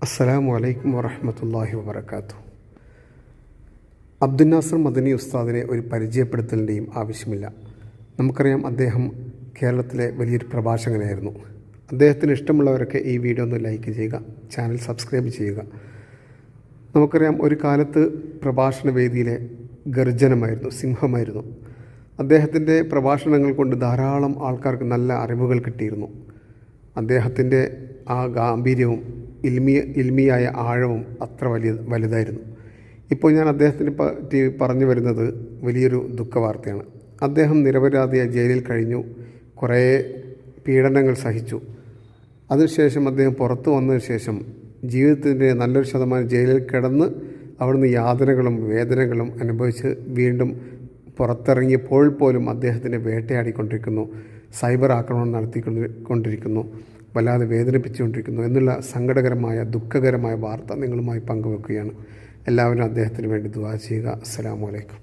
അസ്സലാമു അലൈക്കും വറഹ്മത്തുള്ളാഹി വബറകാതുഹു. അബ്ദുൽ നാസർ മദനി ഉസ്താദിനെ ഒരു പരിചയപ്പെടുത്തലിൻ്റെയും ആവശ്യമില്ല. നമുക്കറിയാം, അദ്ദേഹം കേരളത്തിലെ വലിയൊരു പ്രഭാഷകനായിരുന്നു. അദ്ദേഹത്തിന് ഇഷ്ടമുള്ളവരൊക്കെ ഈ വീഡിയോ ഒന്ന് ലൈക്ക് ചെയ്യുക, ചാനൽ സബ്സ്ക്രൈബ് ചെയ്യുക. നമുക്കറിയാം, ഒരു കാലത്ത് പ്രഭാഷണ വേദിയിലെ ഗർജനമായിരുന്നു, സിംഹമായിരുന്നു. അദ്ദേഹത്തിൻ്റെ പ്രഭാഷണങ്ങൾ കൊണ്ട് ധാരാളം ആൾക്കാർക്ക് നല്ല അറിവുകൾ കിട്ടിയിരുന്നു. അദ്ദേഹത്തിൻ്റെ ആ ഗാംഭീര്യവും ഇൽമിയായ ആഴവും അത്ര വലുതായിരുന്നു. ഇപ്പോൾ ഞാൻ അദ്ദേഹത്തിനെ പറ്റി പറഞ്ഞു വരുന്നത് വലിയൊരു ദുഃഖവാർത്തയാണ്. അദ്ദേഹം നിരപരാധിയായി ജയിലിൽ കഴിഞ്ഞു, കുറേ പീഡനങ്ങൾ സഹിച്ചു. അതിനുശേഷം അദ്ദേഹം പുറത്തു വന്നതിന് ശേഷം ജീവിതത്തിൻ്റെ നല്ലൊരു ശതമാനം ജയിലിൽ കിടന്ന് അവിടുന്ന് യാതനകളും വേദനകളും അനുഭവിച്ച് വീണ്ടും പുറത്തിറങ്ങിയപ്പോൾ പോലും അദ്ദേഹത്തിനെ വേട്ടയാടിക്കൊണ്ടിരിക്കുന്നു, സൈബർ ആക്രമണം നടത്തിക്കൊണ്ടിരിക്കുന്നു, വല്ലാതെ വേദനിപ്പിച്ചുകൊണ്ടിരിക്കുന്നു എന്നുള്ള സങ്കടകരമായ ദുഃഖകരമായ വാർത്ത നിങ്ങളുമായി പങ്കുവെക്കുകയാണ്. എല്ലാവരും അദ്ദേഹത്തിന് വേണ്ടി ദുആ ചെയ്യുക. അസ്സലാമു അലൈക്കും.